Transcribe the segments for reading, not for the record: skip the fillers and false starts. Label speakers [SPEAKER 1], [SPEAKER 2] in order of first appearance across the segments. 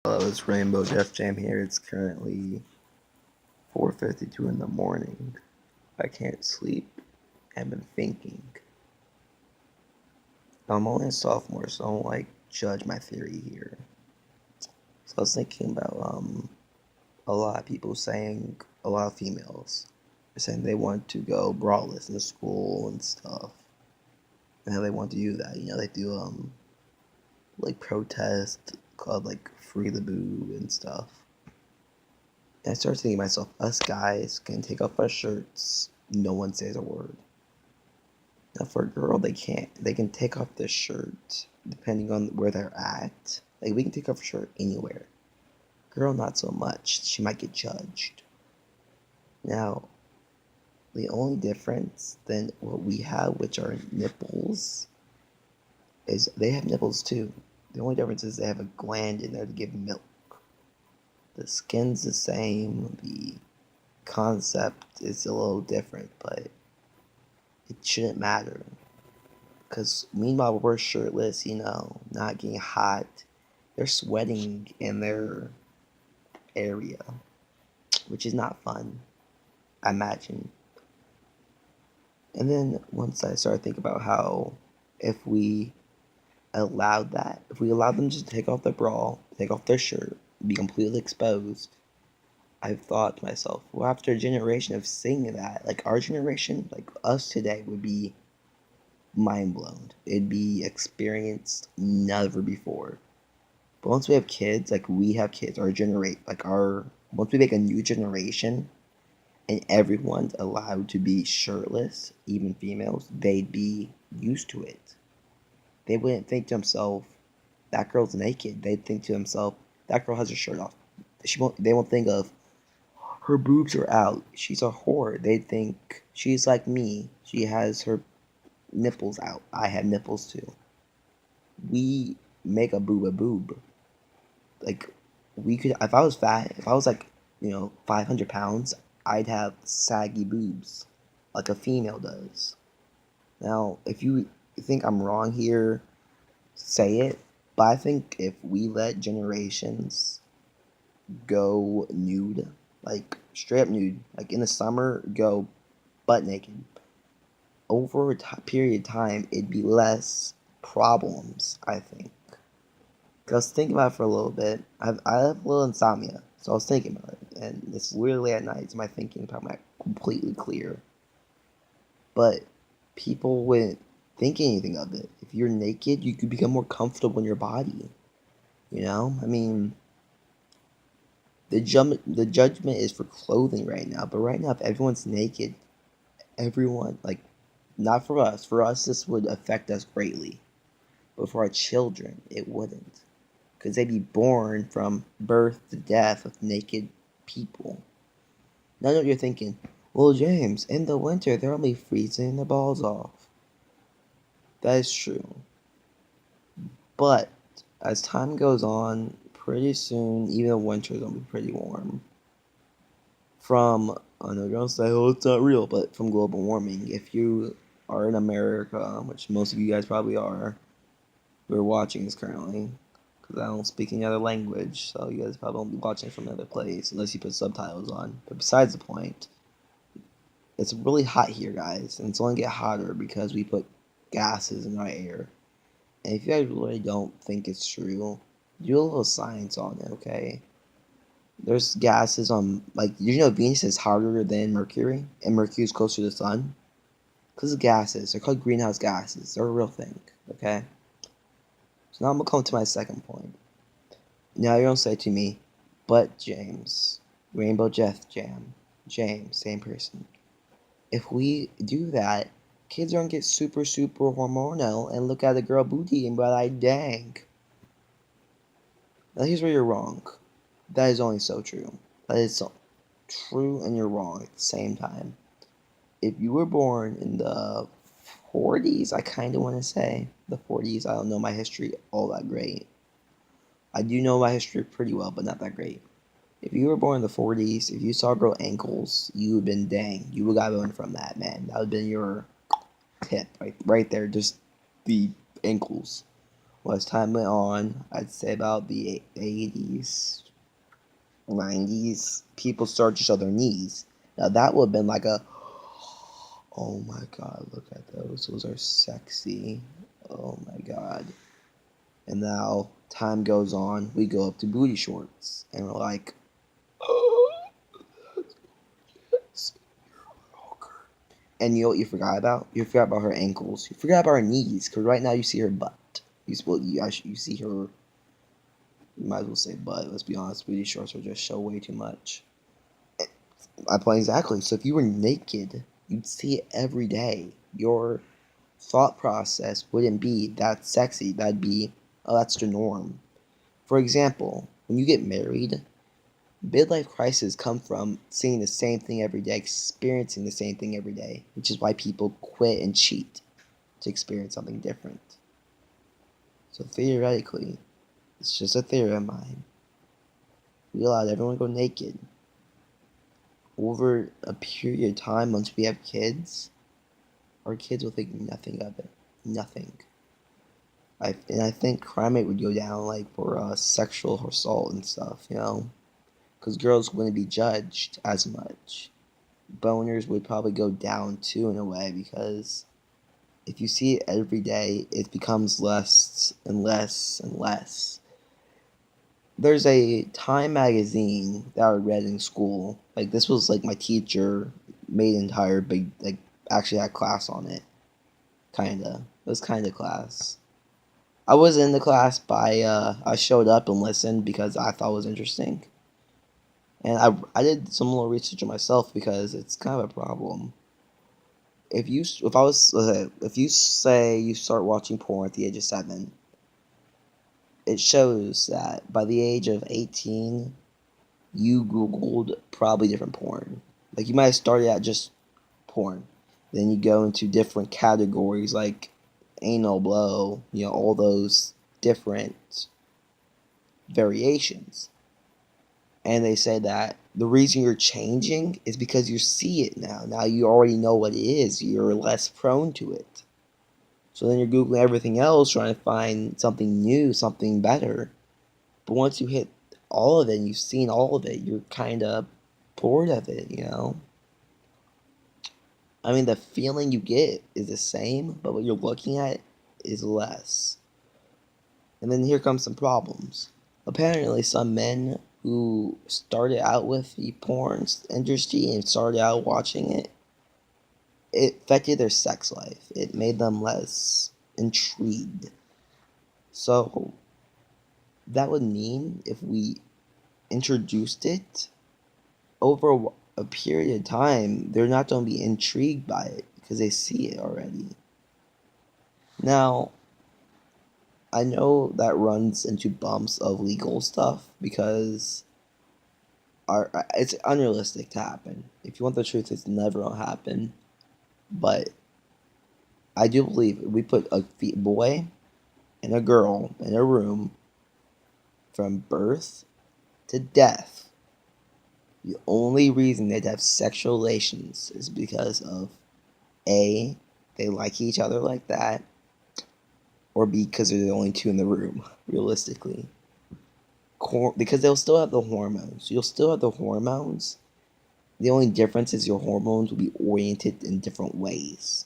[SPEAKER 1] Hello, it's Rainbow Def Jam here. It's currently 4:52 in the morning. I can't sleep. I've been thinking. I'm only a sophomore, so don't judge my theory here. So I was thinking about a lot of people saying a lot of females are saying they want to go braless in school and stuff. And how they want to do that. They do protest called Free the Boob and stuff. And I started thinking to myself, us guys can take off our shirts, no one says a word. Now for a girl, they can't. They can take off their shirt depending on where they're at. Like we can take off a shirt anywhere. Girl, not so much. She might get judged. Now, the only difference than what we have, which are nipples, is they have nipples too. The only difference is they have a gland in there to give milk. The skin's the same. The concept is a little different, but it shouldn't matter. Because meanwhile, we're shirtless, not getting hot. They're sweating in their area, which is not fun, I imagine. And then once I started thinking about how if we if we allowed them to take off their bra, take off their shirt, be completely exposed, I've thought to myself, well, after a generation of seeing that, like our generation, like us today, would be mind blown. It'd be experienced never before. But once we have kids, once we make a new generation and everyone's allowed to be shirtless, even females, they'd be used to it. They wouldn't think to themselves, that girl's naked. They'd think to themselves, that girl has her shirt off. They won't think of, her boobs are out. She's a whore. They'd think, she's like me. She has her nipples out. I have nipples too. We make a boob a boob. Like, we could, if I was fat, if I was 500 pounds, I'd have saggy boobs, like a female does. Now, if you think I'm wrong here, say it. But I think if we let generations go nude, like straight up nude, like in the summer, go butt naked, over a period of time, it'd be less problems, I think. Because think about it for a little bit. I have a little insomnia, so I was thinking about it, and it's literally at night, so my thinking probably not completely clear. But people wouldn't think anything of it. If you're naked, you could become more comfortable in your body. I mean, the judgment is for clothing right now, but right now, if everyone's naked, everyone not for us. For us, this would affect us greatly, but for our children, it wouldn't, because they'd be born from birth to death with naked people. Now, I know what you're thinking. Well, James, in the winter, they're only freezing their balls off. That is true. But as time goes on, pretty soon, even the winter's gonna be pretty warm. I know you're gonna say, oh, it's not real, but from global warming, if you are in America, which most of you guys probably are, who are watching this currently, because I don't speak any other language, so you guys probably won't be watching from another place unless you put subtitles on. But besides the point, it's really hot here, guys, and it's only get hotter because we put gases in our air. And if you guys really don't think it's true, do a little science on it, okay? There's gases on, Venus is harder than Mercury, and Mercury is closer to the sun. Because of gases. They're called greenhouse gases. They're a real thing, okay? So now I'm going to come to my second point. Now you're going to say to me, but James, Rainbow Jeff Jam, James, same person. If we do that, kids are going to get super, super hormonal and look at a girl booty and be like, dang. Now here's where you're wrong. That is only so true. That is so true and you're wrong at the same time. If you were born in the 40s, I kind of want to say the 40s. I don't know my history all that great. I do know my history pretty well, but not that great. If you were born in the 40s, if you saw a girl ankles, you would have been dang. You would have got one from that, man. That would have been your tip right there, just the ankles. Well, as time went on, I'd say about the 80s, 90s, people started to show their knees. Now that would have been like a, oh my god, look at those. Those are sexy. Oh my god. And now time goes on, we go up to booty shorts, and we're like, oh, that's and you know what you forgot about? You forgot about her ankles. You forgot about her knees, because right now you see her butt. You see her. You might as well say butt. Let's be honest. Booty shorts will just show way too much. My point exactly. So if you were naked, you'd see it every day. Your thought process wouldn't be that sexy. That'd be, oh, that's the norm. For example, when you get married, midlife crises come from seeing the same thing every day, experiencing the same thing every day, which is why people quit and cheat to experience something different. So theoretically, it's just a theory of mine. We allowed everyone to go naked. Over a period of time, once we have kids, our kids will think nothing of it. Nothing. I think crime rate would go down, like for sexual assault and stuff, because girls wouldn't be judged as much. Boners would probably go down too in a way, because if you see it every day, it becomes less and less and less. There's a Time magazine that I read in school. Like, this was like my teacher made an entire big, like, actually had class on it. Kinda. It was kinda class. I was in the class I showed up and listened because I thought it was interesting. And I did some little research on myself because it's kind of a problem. If you say you start watching porn at the age of 7, it shows that by the age of 18, you Googled probably different porn. Like, you might have started at just porn. Then you go into different categories like anal blow, all those different variations. And they say that the reason you're changing is because you see it now. Now you already know what it is. You're less prone to it. So then you're Googling everything else, trying to find something new, something better. But once you hit all of it and you've seen all of it, you're kind of bored of it. I mean, the feeling you get is the same, but what you're looking at is less. And then here comes some problems. Apparently, some men who started out with the porn industry and started out watching it, it affected their sex life. It made them less intrigued. So that would mean if we introduced it over a period of time, they're not going to be intrigued by it because they see it already. Now, I know that runs into bumps of legal stuff because it's unrealistic to happen. If you want the truth, it's never going to happen. But I do believe if we put a boy and a girl in a room from birth to death, the only reason they'd have sexual relations is because of A, they like each other like that, or B, because they're the only two in the room, realistically. Because they'll still have the hormones. You'll still have the hormones. The only difference is your hormones will be oriented in different ways.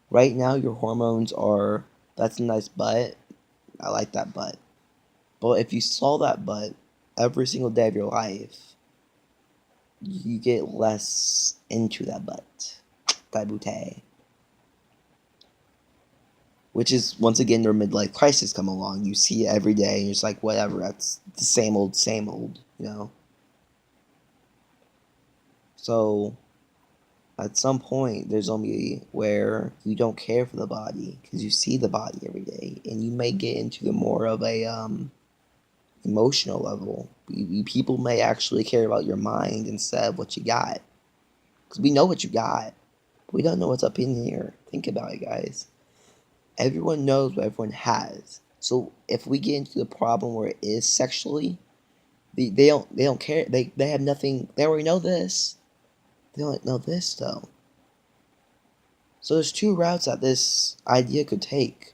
[SPEAKER 1] Right now, your hormones are, that's a nice butt. I like that butt. But if you saw that butt every single day of your life, you get less into that butt. That booty. Which is, once again, their midlife crisis come along. You see it every day, and you're just like, whatever, that's the same old. So, at some point, there's going to be where you don't care for the body, because you see the body every day, and you may get into the more of a, emotional level. People may actually care about your mind instead of what you got. Because we know what you got, but we don't know what's up in here. Think about it, guys. Everyone knows what everyone has. So if we get into the problem where it is sexually, they don't care. They have nothing. They already know this. They don't know this though. So there's two routes that this idea could take.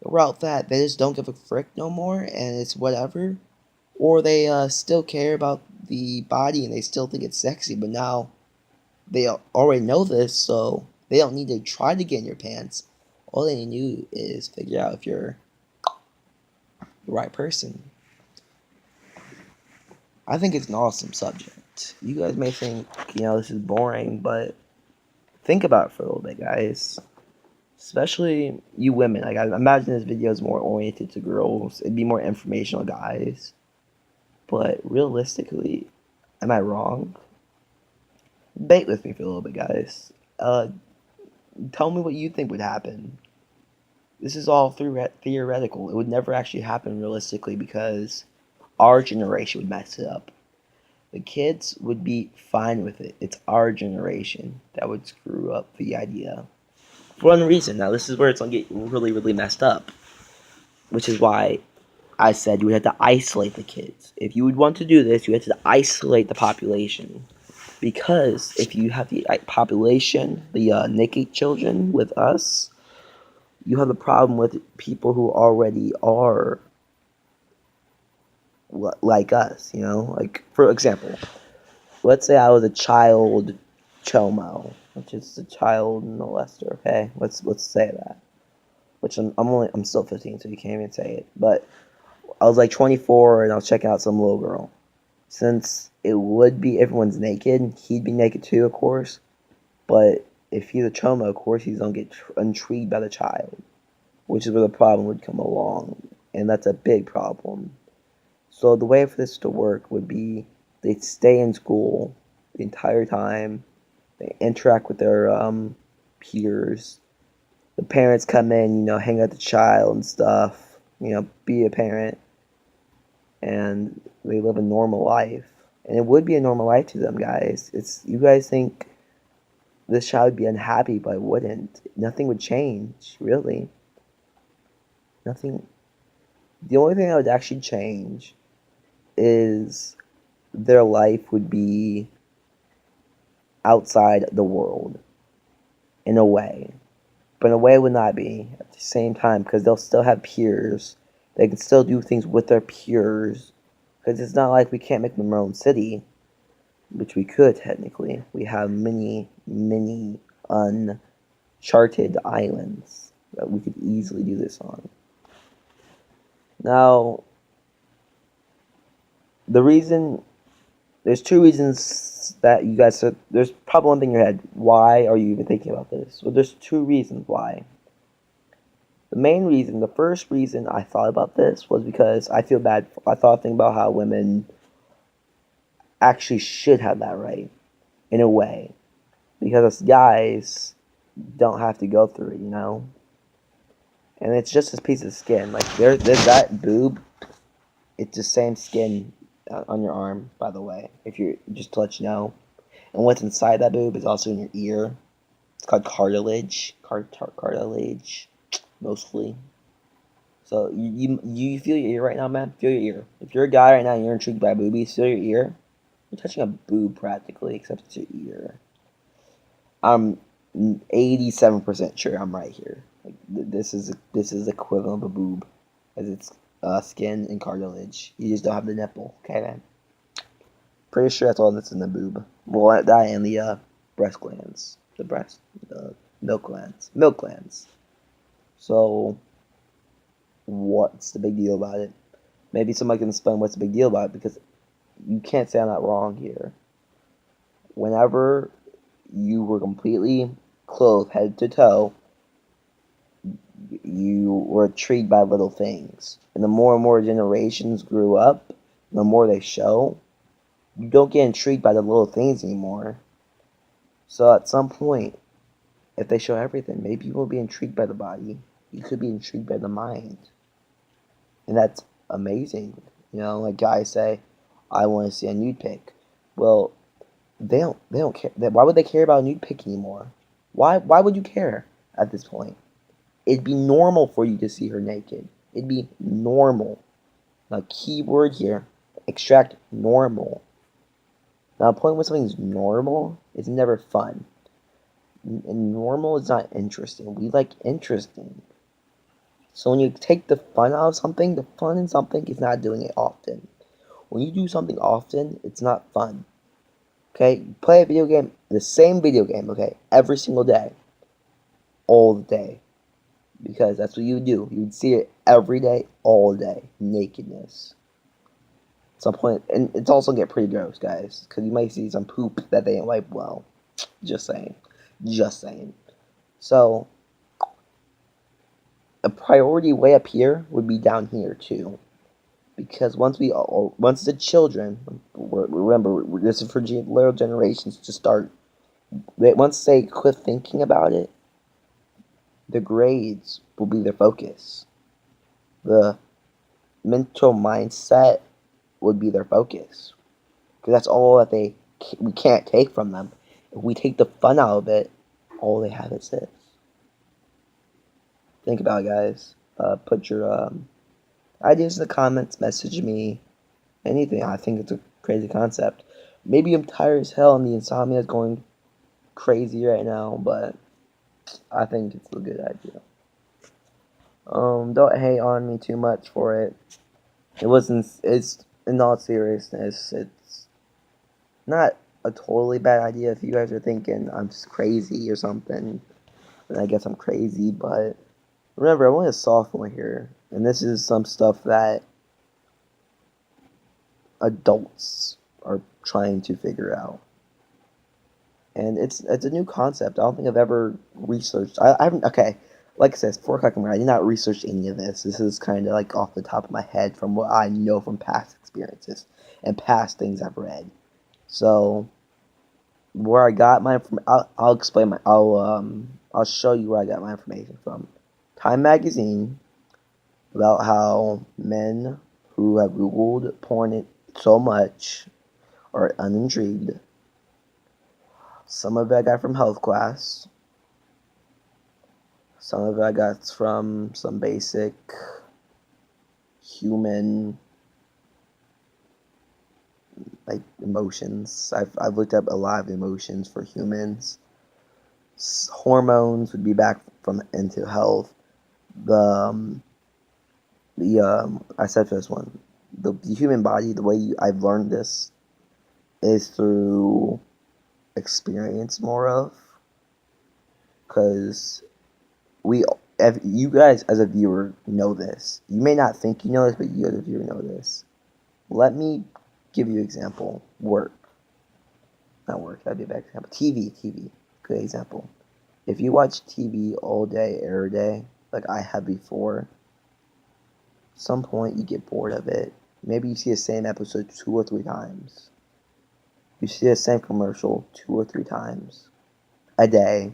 [SPEAKER 1] route that they just don't give a frick no more and it's whatever, or they still care about the body and they still think it's sexy, but now they already know this, so they don't need to try to get in your pants. All they need to do is figure out if you're the right person. I think it's an awesome subject. You guys may think, this is boring, but think about it for a little bit, guys. Especially you women. Like, I imagine this video is more oriented to girls. It'd be more informational, guys. But realistically, am I wrong? Debate with me for a little bit, guys. Tell me what you think would happen. This is all theoretical. It would never actually happen realistically because our generation would mess it up. The kids would be fine with it. It's our generation that would screw up the idea. For one reason. Now, this is where it's going to get really, really messed up. Which is why I said you would have to isolate the kids. If you would want to do this, you have to isolate the population. Because if you have the population, the naked children with us, you have a problem with people who already are like us, Like, for example, let's say I was a child chomo, which is a child molester, okay? Let's say that. Which I'm still 15, so you can't even say it. But I was like 24 and I was checking out some little girl. Since it would be everyone's naked, he'd be naked too, of course. But if he's a chomo, of course he's gonna get intrigued by the child, which is where the problem would come along, and that's a big problem. So the way for this to work would be they'd stay in school the entire time. They interact with their peers. The parents come in, hang out with the child and stuff. Be a parent, and they live a normal life. And it would be a normal life to them, guys. You guys think this child would be unhappy, but it wouldn't. Nothing would change, really. Nothing. The only thing that would actually change is their life would be outside the world, in a way. But in a way it would not be at the same time, because they'll still have peers. They can still do things with their peers, because it's not like we can't make them our own city, which we could technically. We have many, many uncharted islands that we could easily do this on. Now, there's two reasons that you guys said, there's probably one thing in your head. Why are you even thinking about this? Well, there's two reasons why. The first reason I thought about this was because I feel bad. I thought about how women actually should have that right, in a way. Because us guys don't have to go through it, And it's just this piece of skin. Like, there's that boob. It's the same skin on your arm, by the way, if you're just to let you know. And what's inside that boob is also in your ear. It's called cartilage. Cartilage, mostly. So you feel your ear right now, man? Feel your ear. If you're a guy right now and you're intrigued by boobies, feel your ear. You're touching a boob practically, except it's your ear. I'm 87% sure I'm right here. Like, this is equivalent of a boob, as it's skin and cartilage. You just don't have the nipple, okay, man? Pretty sure that's all that's in the boob. Well, that and the breast glands, the milk glands. So, what's the big deal about it? Maybe somebody can explain what's the big deal about it, because you can't say I'm not wrong here. Whenever you were completely clothed head to toe, you were intrigued by little things. And the more and more generations grew up, the more they show, you don't get intrigued by the little things anymore. So at some point, if they show everything, maybe you won't be intrigued by the body. You could be intrigued by the mind. And that's amazing. Like guys say, I want to see a nude pic. Well, they don't care. Why would they care about a nude pic anymore? Why would you care at this point? It'd be normal for you to see her naked. It'd be normal. Now, key word here, extract normal. Now, the point when something's normal is never fun. And normal is not interesting. We like interesting. So when you take the fun out of something, the fun in something is not doing it often. When you do something often, it's not fun. Okay? Play a video game, the same video game, okay, every single day. All the day. Because that's what you would do. You would see it every day, all day. Nakedness. At some point, and it's also get pretty gross, guys, because you might see some poop that they didn't wipe well. Just saying. Just saying. So, a priority way up here would be down here, too. Because once the children, remember, this is for later generations to start, once they quit thinking about it, the grades will be their focus. The mental mindset would be their focus. Because that's all that we can't take from them. If we take the fun out of it, all they have is this. Think about it, guys. Put your ideas in the comments. Message me. Anything. I think it's a crazy concept. Maybe I'm tired as hell and the insomnia is going crazy right now, but I think it's a good idea. Don't hate on me too much for it. It's in all seriousness, it's not a totally bad idea. If you guys are thinking I'm just crazy or something, then I guess I'm crazy, but remember, I'm only a sophomore here, and this is some stuff that adults are trying to figure out. And it's a new concept. I don't think I've ever researched. I haven't. Okay, like I said, 4 o'clock in the morning. I did not research any of this. This is kind of like off the top of my head from what I know from past experiences and past things I've read. So where I got my I'll explain my I'll show you where I got my information from. Time magazine, about how men who have googled porn so much are unintrigued. Some of it I got from health class. Some of it I got from some basic human like emotions. I've looked up a lot of emotions for humans. Hormones would be back from into health. The I said for this one, the human body. The way I've learned this is through experience more of, because you guys as a viewer know this. You may not think you know this, but you as a viewer know this. Let me give you an example. Work. Not work, that'd be a bad example. TV. Good example. If you watch TV all day, every day, like I have before, at some point you get bored of it. Maybe you see the same episode 2 or 3 times. You see the same commercial 2 or 3 times a day.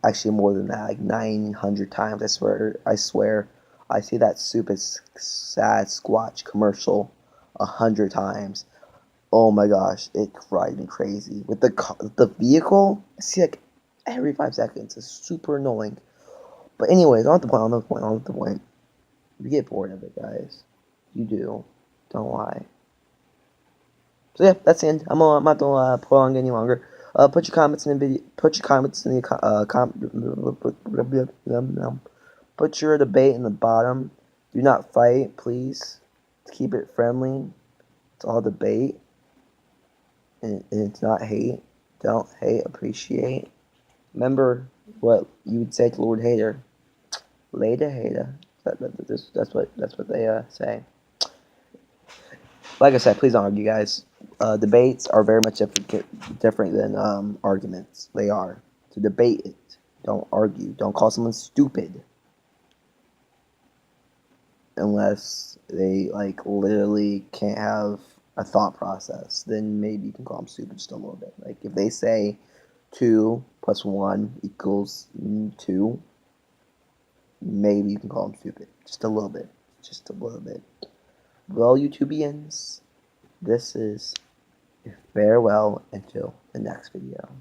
[SPEAKER 1] Actually, more than that, like 900 times. I swear, I see that stupid sad Squatch commercial 100 times. Oh my gosh, it drives me crazy. With the vehicle, I see like every 5 seconds. It's super annoying. But anyways, on the point. You get bored of it, guys. You do. Don't lie. So yeah, that's the end. I'm not gonna prolong any longer. Put your comments in the video. Put your comments in the Put your debate in the bottom. Do not fight, please. Keep it friendly. It's all debate, and it's not hate. Don't hate, appreciate. Remember what you would say to Lord Hater. Later, hater. That's what they say. Like I said, please don't argue, guys. Debates are very much different than arguments. They are. To debate it. Don't argue. Don't call someone stupid. Unless they, like, literally can't have a thought process. Then maybe you can call them stupid just a little bit. Like, if they say 2 plus 1 equals 2, maybe you can call them stupid. Just a little bit. Just a little bit. Well, YouTubians, this is farewell until the next video.